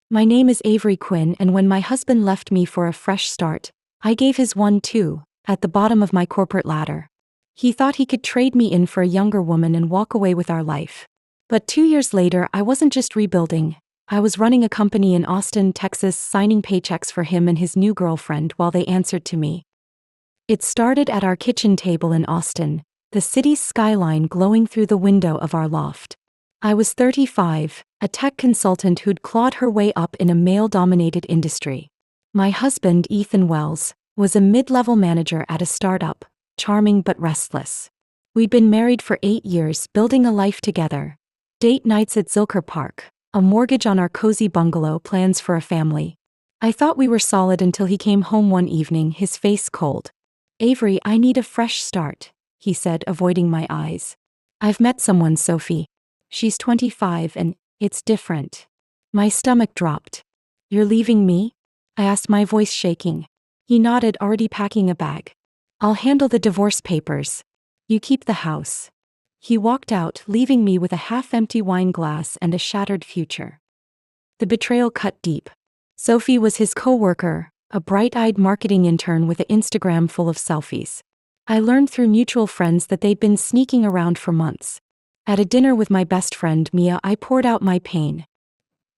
My name is Avery Quinn, and when my husband left me for a fresh start, I gave his one too, at the bottom of my corporate ladder. He thought he could trade me in for a younger woman and walk away with our life. But 2 years later, I wasn't just rebuilding. I was running a company in Austin, Texas, signing paychecks for him and his new girlfriend while they answered to me. It started at our kitchen table in Austin, the city's skyline glowing through the window of our loft. I was 35, a tech consultant who'd clawed her way up in a male-dominated industry. My husband, Ethan Wells, was a mid-level manager at a startup, charming but restless. We'd been married for 8 years, building a life together. Date nights at Zilker Park, a mortgage on our cozy bungalow, plans for a family. I thought we were solid until he came home one evening, his face cold. "Avery, I need a fresh start," he said, avoiding my eyes. "I've met someone, Sophie. She's 25 and it's different." My stomach dropped. "You're leaving me?" I asked, my voice shaking. He nodded, already packing a bag. "I'll handle the divorce papers. You keep the house." He walked out, leaving me with a half-empty wine glass and a shattered future. The betrayal cut deep. Sophie was his co-worker, a bright-eyed marketing intern with an Instagram full of selfies. I learned through mutual friends that they'd been sneaking around for months. At a dinner with my best friend, Mia, I poured out my pain.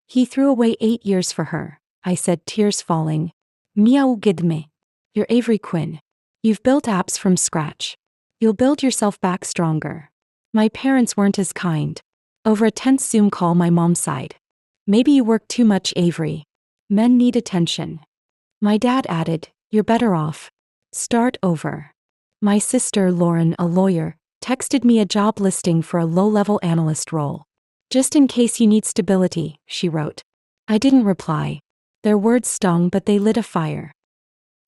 "He threw away 8 years for her," I said, tears falling. "Mia ugidme. You're Avery Quinn. You've built apps from scratch. You'll build yourself back stronger." My parents weren't as kind. Over a tense Zoom call, my mom sighed. "Maybe you work too much, Avery. Men need attention." My dad added, "You're better off. Start over." My sister, Lauren, a lawyer, texted me a job listing for a low-level analyst role. "Just in case you need stability," she wrote. I didn't reply. Their words stung, but they lit a fire.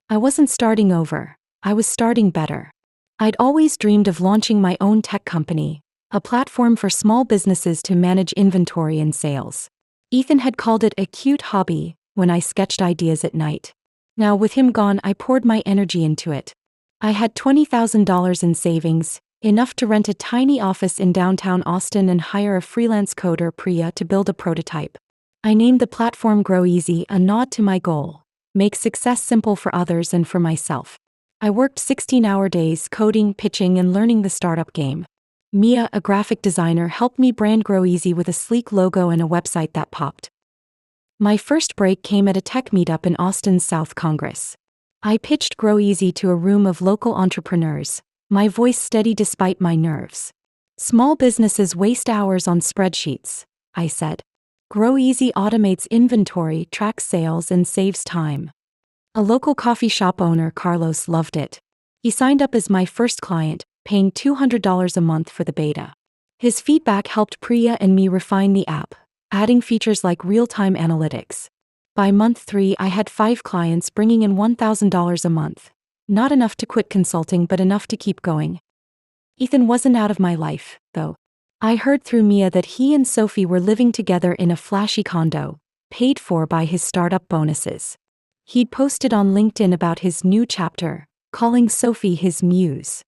I wasn't starting over. I was starting better. I'd always dreamed of launching my own tech company, a platform for small businesses to manage inventory and sales. Ethan had called it a cute hobby when I sketched ideas at night. Now, with him gone, I poured my energy into it. I had $20,000 in savings, enough to rent a tiny office in downtown Austin and hire a freelance coder, Priya, to build a prototype. I named the platform Grow Easy, a nod to my goal: make success simple for others and for myself. I worked 16-hour days coding, pitching, and learning the startup game. Mia, a graphic designer, helped me brand Grow Easy with a sleek logo and a website that popped. My first break came at a tech meetup in Austin's South Congress. I pitched Grow Easy to a room of local entrepreneurs, my voice steady despite my nerves. "Small businesses waste hours on spreadsheets," I said. "Grow Easy automates inventory, tracks sales, and saves time." A local coffee shop owner, Carlos, loved it. He signed up as my first client, paying $200 a month for the beta. His feedback helped Priya and me refine the app, adding features like real-time analytics. By month 3, I had 5 clients bringing in $1,000 a month. Not enough to quit consulting, but enough to keep going. Ethan wasn't out of my life, though. I heard through Mia that he and Sophie were living together in a flashy condo, paid for by his startup bonuses. He'd posted on LinkedIn about his new chapter, calling Sophie his muse.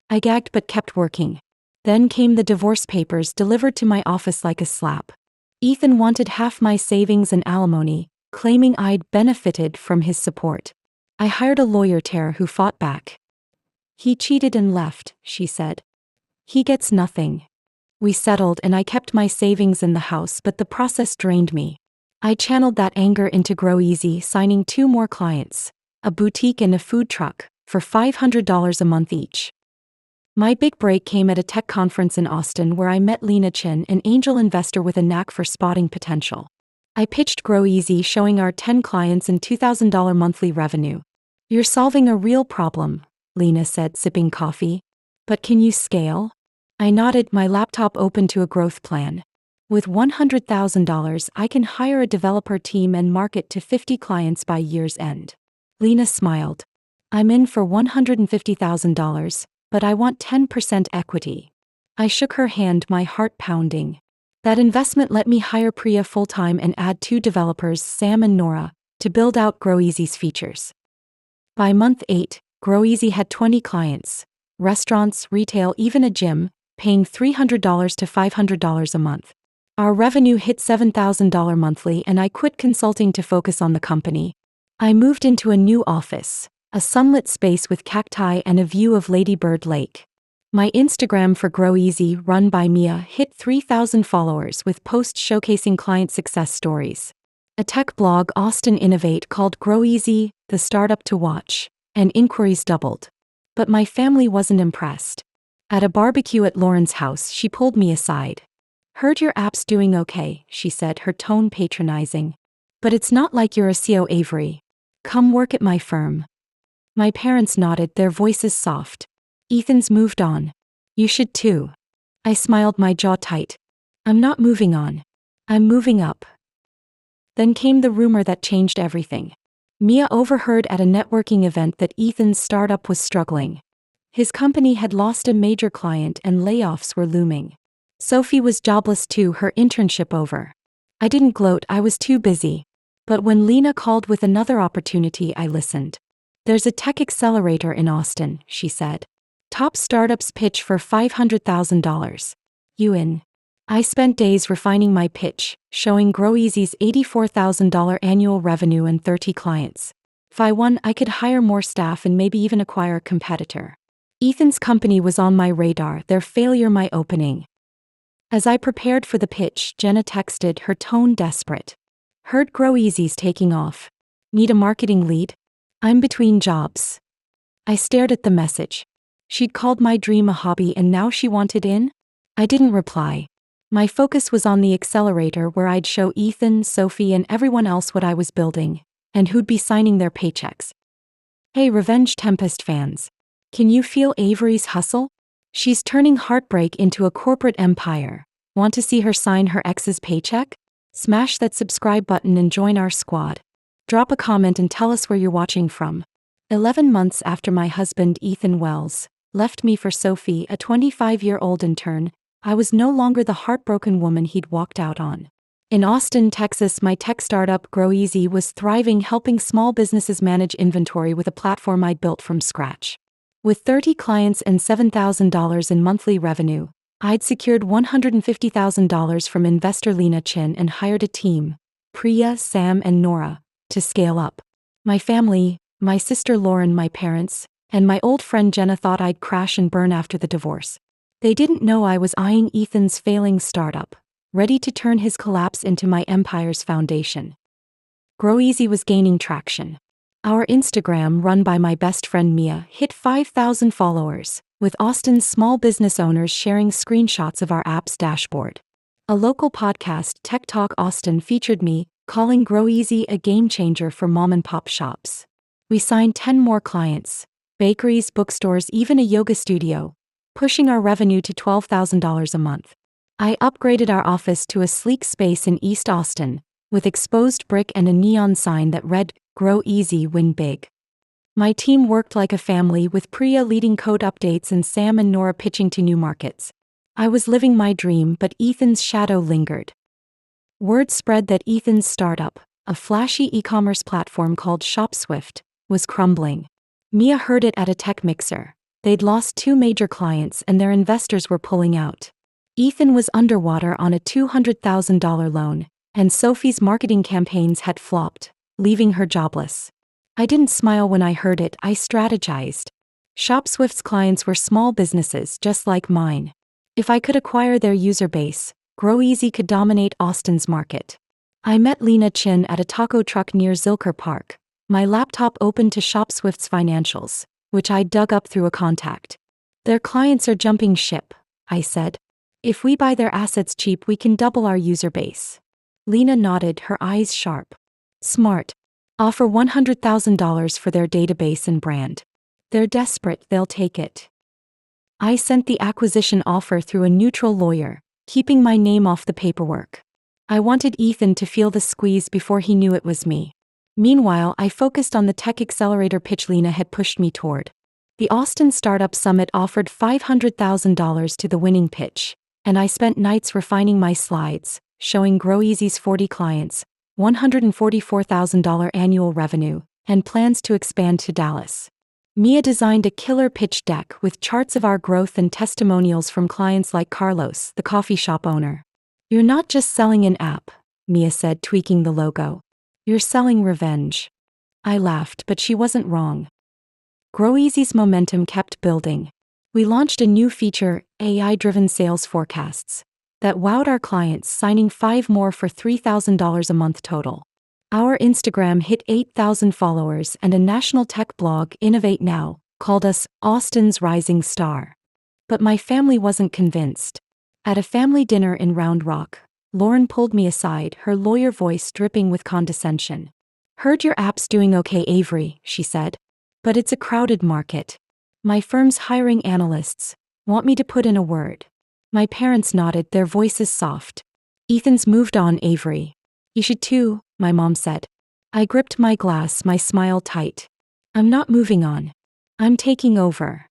I gagged but kept working. Then came the divorce papers, delivered to my office like a slap. Ethan wanted half my savings and alimony, claiming I'd benefited from his support. I hired a lawyer, Tara, who fought back. "He cheated and left," she said. "He gets nothing." We settled and I kept my savings in the house, but the process drained me. I channeled that anger into Grow Easy, signing 2 more clients, a boutique and a food truck, for $500 a month each. My big break came at a tech conference in Austin where I met Lena Chin, an angel investor with a knack for spotting potential. I pitched Grow Easy, showing our 10 clients and $2,000 monthly revenue. "You're solving a real problem," Lena said, sipping coffee. "But can you scale?" I nodded, my laptop open to a growth plan. "With $100,000, I can hire a developer team and market to 50 clients by year's end." Lena smiled. "I'm in for $150,000, but I want 10% equity." I shook her hand, my heart pounding. That investment let me hire Priya full-time and add 2 developers, Sam and Nora, to build out Grow Easy's features. By month 8, Grow Easy had 20 clients, restaurants, retail, even a gym, paying $300 to $500 a month. Our revenue hit $7,000 monthly and I quit consulting to focus on the company. I moved into a new office, a sunlit space with cacti and a view of Lady Bird Lake. My Instagram for Grow Easy, run by Mia, hit 3,000 followers with posts showcasing client success stories. A tech blog, Austin Innovate, called Grow Easy the startup to watch, and inquiries doubled. But my family wasn't impressed. At a barbecue at Lauren's house, she pulled me aside. "Heard your app's doing okay," she said, her tone patronizing. "But it's not like you're a CEO, Avery. Come work at my firm." My parents nodded, their voices soft. "Ethan's moved on. You should too." I smiled, my jaw tight. "I'm not moving on. I'm moving up." Then came the rumor that changed everything. Mia overheard at a networking event that Ethan's startup was struggling. His company had lost a major client and layoffs were looming. Sophie was jobless too, her internship over. I didn't gloat, I was too busy. But when Lena called with another opportunity, I listened. "There's a tech accelerator in Austin," she said. "Top startups pitch for $500,000. You in?" I spent days refining my pitch, showing Grow Easy's $84,000 annual revenue and 30 clients. If I won, I could hire more staff and maybe even acquire a competitor. Ethan's company was on my radar, their failure my opening. As I prepared for the pitch, Jenna texted, her tone desperate. "Heard Grow Easy's taking off. Need a marketing lead? I'm between jobs." I stared at the message. She'd called my dream a hobby and now she wanted in? I didn't reply. My focus was on the accelerator where I'd show Ethan, Sophie, and everyone else what I was building, and who'd be signing their paychecks. Hey, Revenge Tempest fans. Can you feel Avery's hustle? She's turning heartbreak into a corporate empire. Want to see her sign her ex's paycheck? Smash that subscribe button and join our squad. Drop a comment and tell us where you're watching from. 11 months after my husband, Ethan Wells, left me for Sophie, a 25-year-old intern, I was no longer the heartbroken woman he'd walked out on. In Austin, Texas, my tech startup, Grow Easy, was thriving, helping small businesses manage inventory with a platform I'd built from scratch. With 30 clients and $7,000 in monthly revenue, I'd secured $150,000 from investor Lena Chin and hired a team, Priya, Sam, and Nora, to scale up. My family, my sister Lauren, my parents, and my old friend Jenna thought I'd crash and burn after the divorce. They didn't know I was eyeing Ethan's failing startup, ready to turn his collapse into my empire's foundation. Grow Easy was gaining traction. Our Instagram, run by my best friend Mia, hit 5,000 followers, with Austin's small business owners sharing screenshots of our app's dashboard. A local podcast, Tech Talk Austin, featured me, calling Grow Easy a game changer for mom-and-pop shops. We signed 10 more clients, bakeries, bookstores, even a yoga studio, pushing our revenue to $12,000 a month. I upgraded our office to a sleek space in East Austin, with exposed brick and a neon sign that read, "Grow Easy, Win Big." My team worked like a family, with Priya leading code updates and Sam and Nora pitching to new markets. I was living my dream, but Ethan's shadow lingered. Word spread that Ethan's startup, a flashy e-commerce platform called ShopSwift, was crumbling. Mia heard it at a tech mixer. They'd lost 2 major clients and their investors were pulling out. Ethan was underwater on a $200,000 loan, and Sophie's marketing campaigns had flopped, leaving her jobless. I didn't smile when I heard it, I strategized. ShopSwift's clients were small businesses just like mine. If I could acquire their user base, Grow Easy could dominate Austin's market. I met Lena Chin at a taco truck near Zilker Park, my laptop open to ShopSwift's financials, which I dug up through a contact. "Their clients are jumping ship," I said. "If we buy their assets cheap, we can double our user base." Lena nodded, her eyes sharp. "Smart. Offer $100,000 for their database and brand. They're desperate, they'll take it." I sent the acquisition offer through a neutral lawyer, keeping my name off the paperwork. I wanted Ethan to feel the squeeze before he knew it was me. Meanwhile, I focused on the tech accelerator pitch Lena had pushed me toward. The Austin Startup Summit offered $500,000 to the winning pitch, and I spent nights refining my slides, showing Grow Easy's 40 clients, $144,000 annual revenue, and plans to expand to Dallas. Mia designed a killer pitch deck with charts of our growth and testimonials from clients like Carlos, the coffee shop owner. You're not just selling an app, Mia said, tweaking the logo. You're selling revenge. I laughed, but she wasn't wrong. GrowEasy's momentum kept building. We launched a new feature, AI-driven sales forecasts, that wowed our clients, signing 5 more for $3,000 a month total. Our Instagram hit 8,000 followers, and a national tech blog, Innovate Now, called us Austin's rising star. But my family wasn't convinced. At a family dinner in Round Rock, Lauren pulled me aside, her lawyer voice dripping with condescension. Heard your app's doing okay, Avery, she said. But it's a crowded market. My firm's hiring analysts. Want me to put in a word? My parents nodded, their voices soft. Ethan's moved on, Avery. You should too, my mom said. I gripped my glass, my smile tight. I'm not moving on. I'm taking over.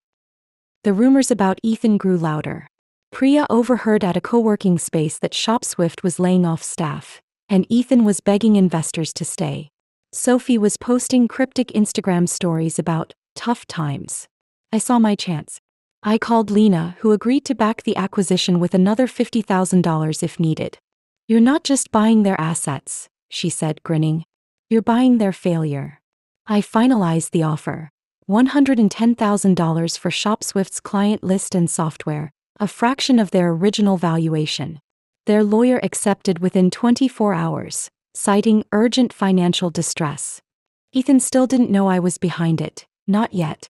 The rumors about Ethan grew louder. Priya overheard at a co-working space that ShopSwift was laying off staff, and Ethan was begging investors to stay. Sophie was posting cryptic Instagram stories about tough times. I saw my chance. I called Lena, who agreed to back the acquisition with another $50,000 if needed. You're not just buying their assets, she said, grinning. You're buying their failure. I finalized the offer. $110,000 for ShopSwift's client list and software, a fraction of their original valuation. Their lawyer accepted within 24 hours, citing urgent financial distress. Ethan still didn't know I was behind it, not yet.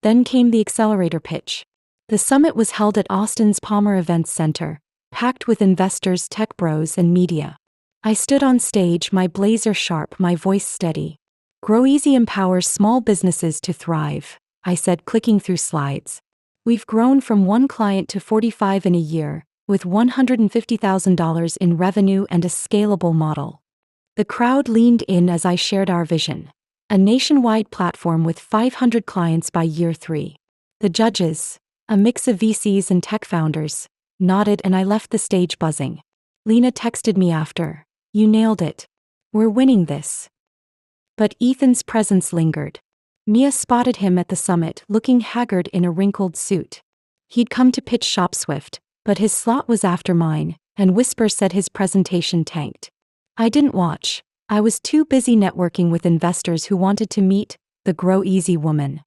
Then came the accelerator pitch. The summit was held at Austin's Palmer Events Center, packed with investors, tech bros, and media. I stood on stage, my blazer sharp, my voice steady. GrowEasy empowers small businesses to thrive, I said, clicking through slides. We've grown from 1 client to 45 in a year, with $150,000 in revenue and a scalable model. The crowd leaned in as I shared our vision. A nationwide platform with 500 clients by year 3. The judges, a mix of VCs and tech founders, nodded and I left the stage buzzing. Lena texted me after. You nailed it. We're winning this. But Ethan's presence lingered. Mia spotted him at the summit, looking haggard in a wrinkled suit. He'd come to pitch ShopSwift, but his slot was after mine, and Whisper said his presentation tanked. I didn't watch. I was too busy networking with investors who wanted to meet the GrowEasy woman.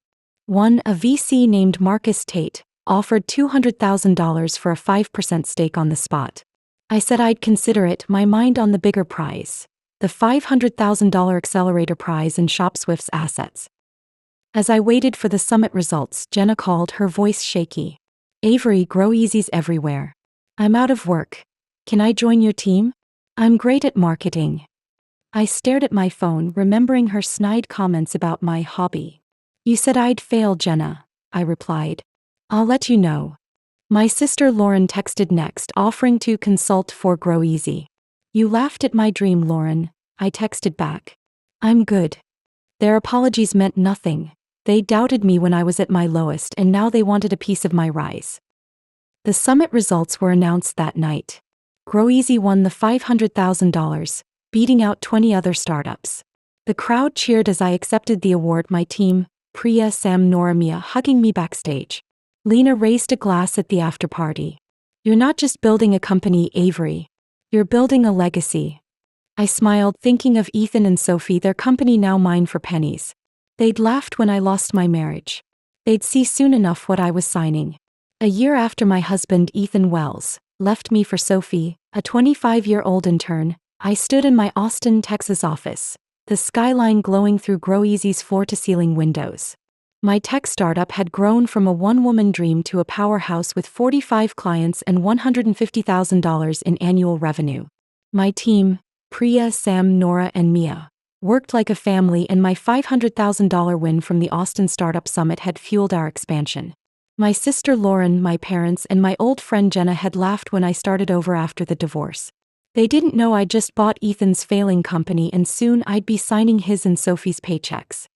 One, a VC named Marcus Tate, offered $200,000 for a 5% stake on the spot. I said I'd consider it, my mind on the bigger prize, the $500,000 accelerator prize in ShopSwift's assets. As I waited for the summit results, Jenna called, her voice shaky. Avery, GrowEasy's everywhere. I'm out of work. Can I join your team? I'm great at marketing. I stared at my phone, remembering her snide comments about my hobby. You said I'd fail, Jenna, I replied. I'll let you know. My sister Lauren texted next, offering to consult for GrowEasy. You laughed at my dream, Lauren, I texted back. I'm good. Their apologies meant nothing. They doubted me when I was at my lowest, and now they wanted a piece of my rise. The summit results were announced that night. GrowEasy won the $500,000, beating out 20 other startups. The crowd cheered as I accepted the award, my team, Priya, Sam, Nora, Mia, hugging me backstage. Lena raised a glass at the after-party. You're not just building a company, Avery. You're building a legacy. I smiled, thinking of Ethan and Sophie, their company now mine for pennies. They'd laughed when I lost my marriage. They'd see soon enough what I was signing. A year after my husband, Ethan Wells, left me for Sophie, a 25-year-old intern, I stood in my Austin, Texas office, the skyline glowing through GrowEasy's floor-to-ceiling windows. My tech startup had grown from a one-woman dream to a powerhouse with 45 clients and $150,000 in annual revenue. My team, Priya, Sam, Nora, and Mia, worked like a family, and my $500,000 win from the Austin Startup Summit had fueled our expansion. My sister Lauren, my parents, and my old friend Jenna had laughed when I started over after the divorce. They didn't know I'd just bought Ethan's failing company, and soon I'd be signing his and Sophie's paychecks.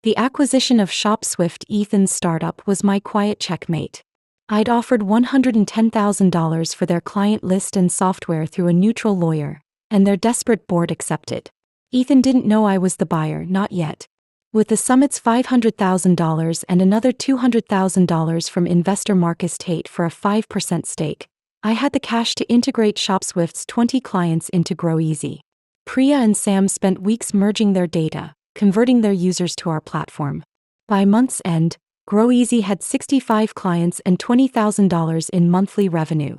The acquisition of ShopSwift, Ethan's startup, was my quiet checkmate. I'd offered $110,000 for their client list and software through a neutral lawyer, and their desperate board accepted. Ethan didn't know I was the buyer, not yet. With the summit's $500,000 and another $200,000 from investor Marcus Tate for a 5% stake, I had the cash to integrate ShopSwift's 20 clients into GrowEasy. Priya and Sam spent weeks merging their data, converting their users to our platform. By month's end, GrowEasy had 65 clients and $20,000 in monthly revenue.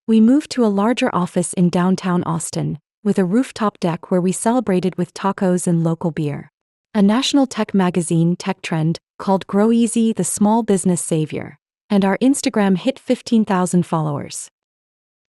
We moved to a larger office in downtown Austin, with a rooftop deck where we celebrated with tacos and local beer. A national tech magazine, Tech Trend, called GrowEasy the small business savior, and our Instagram hit 15,000 followers.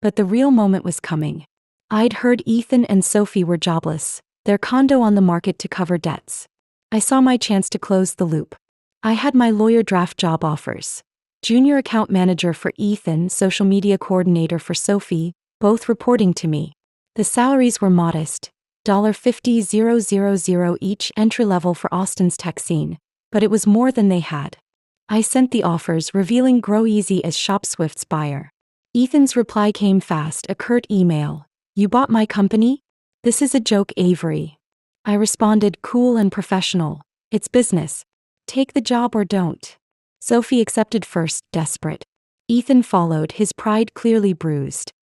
But the real moment was coming. I'd heard Ethan and Sophie were jobless, their condo on the market to cover debts. I saw my chance to close the loop. I had my lawyer draft job offers. Junior account manager for Ethan, social media coordinator for Sophie, both reporting to me. The salaries were modest, $50,000 each, entry-level for Austin's tech scene, but it was more than they had. I sent the offers, revealing GrowEasy as ShopSwift's buyer. Ethan's reply came fast, a curt email. "You bought my company? This is a joke, Avery." I responded, cool and professional. "It's business. Take the job or don't." Sophie accepted first, desperate. Ethan followed, his pride clearly bruised.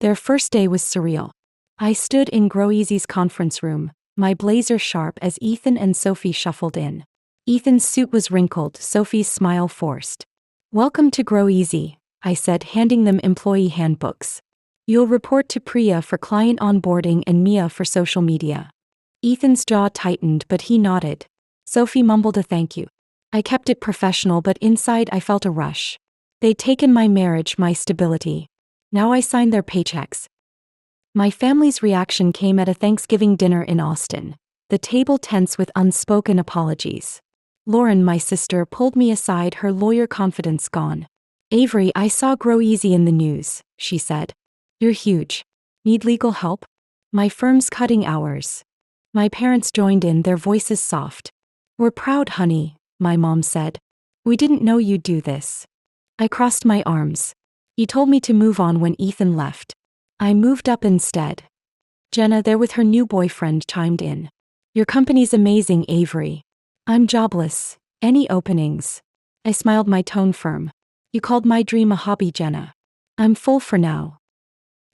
Their first day was surreal. I stood in GrowEasy's conference room, my blazer sharp as Ethan and Sophie shuffled in. Ethan's suit was wrinkled, Sophie's smile forced. "Welcome to GrowEasy," I said, handing them employee handbooks. "You'll report to Priya for client onboarding and Mia for social media." Ethan's jaw tightened, but he nodded. Sophie mumbled a thank you. I kept it professional, but inside I felt a rush. They'd taken my marriage, my stability. Now I signed their paychecks. My family's reaction came at a Thanksgiving dinner in Austin, the table tense with unspoken apologies. Lauren, my sister, pulled me aside, her lawyer confidence gone. "Avery, I saw GrowEasy in the news," she said. "You're huge. Need legal help? My firm's cutting hours." My parents joined in, their voices soft. "We're proud, honey," my mom said. "We didn't know you'd do this." I crossed my arms. "You told me to move on when Ethan left. I moved up instead." Jenna, there with her new boyfriend, chimed in. "Your company's amazing, Avery." "I'm jobless. Any openings?" I smiled, my tone firm. "You called my dream a hobby, Jenna. I'm full for now."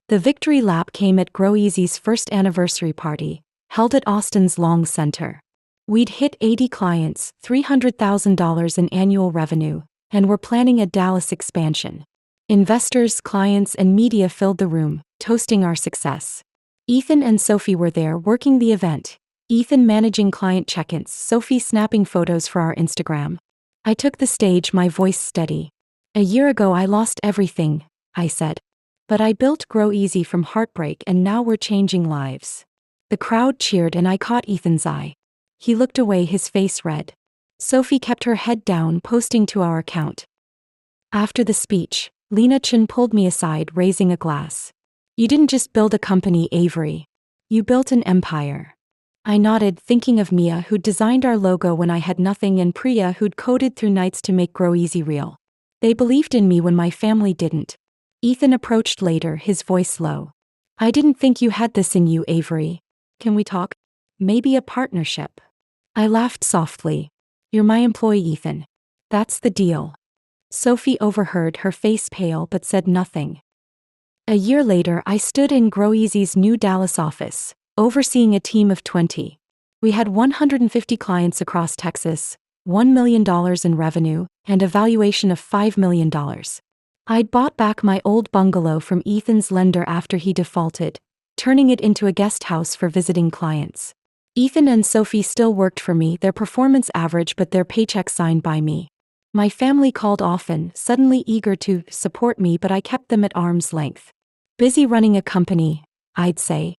The victory lap came at GrowEasy's first anniversary party, held at Austin's Long Center. We'd hit 80 clients, $300,000 in annual revenue, and were planning a Dallas expansion. Investors, clients, and media filled the room, toasting our success. Ethan and Sophie were there, working the event. Ethan managing client check-ins, Sophie snapping photos for our Instagram. I took the stage, my voice steady. "A year ago I lost everything," I said. "But I built GrowEasy from heartbreak, and now we're changing lives." The crowd cheered, and I caught Ethan's eye. He looked away, his face red. Sophie kept her head down, posting to our account. After the speech, Lena Chin pulled me aside, raising a glass. "You didn't just build a company, Avery. You built an empire." I nodded, thinking of Mia, who'd designed our logo when I had nothing, and Priya, who'd coded through nights to make GrowEasy real. They believed in me when my family didn't. Ethan approached later, his voice low. "I didn't think you had this in you, Avery. Can we talk? Maybe a partnership?" I laughed softly. "You're my employee, Ethan. That's the deal." Sophie overheard, her face pale, but said nothing. A year later, I stood in GrowEasy's new Dallas office, overseeing a team of 20. We had 150 clients across Texas, $1 million in revenue, and a valuation of $5 million. I'd bought back my old bungalow from Ethan's lender after he defaulted, turning it into a guest house for visiting clients. Ethan and Sophie still worked for me, their performance average, but their paychecks signed by me. My family called often, suddenly eager to support me, but I kept them at arm's length. Busy running a company, I'd say.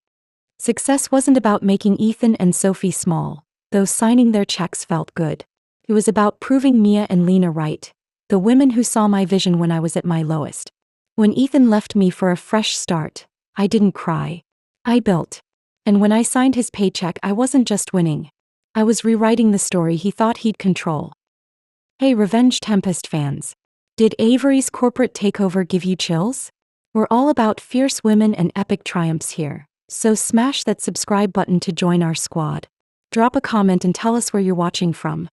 Success wasn't about making Ethan and Sophie small, though signing their checks felt good. It was about proving Mia and Lena right, the women who saw my vision when I was at my lowest. When Ethan left me for a fresh start, I didn't cry. I built. And when I signed his paycheck, I wasn't just winning. I was rewriting the story he thought he'd control. Hey, Revenge Tempest fans. Did Avery's corporate takeover give you chills? We're all about fierce women and epic triumphs here, so smash that subscribe button to join our squad. Drop a comment and tell us where you're watching from.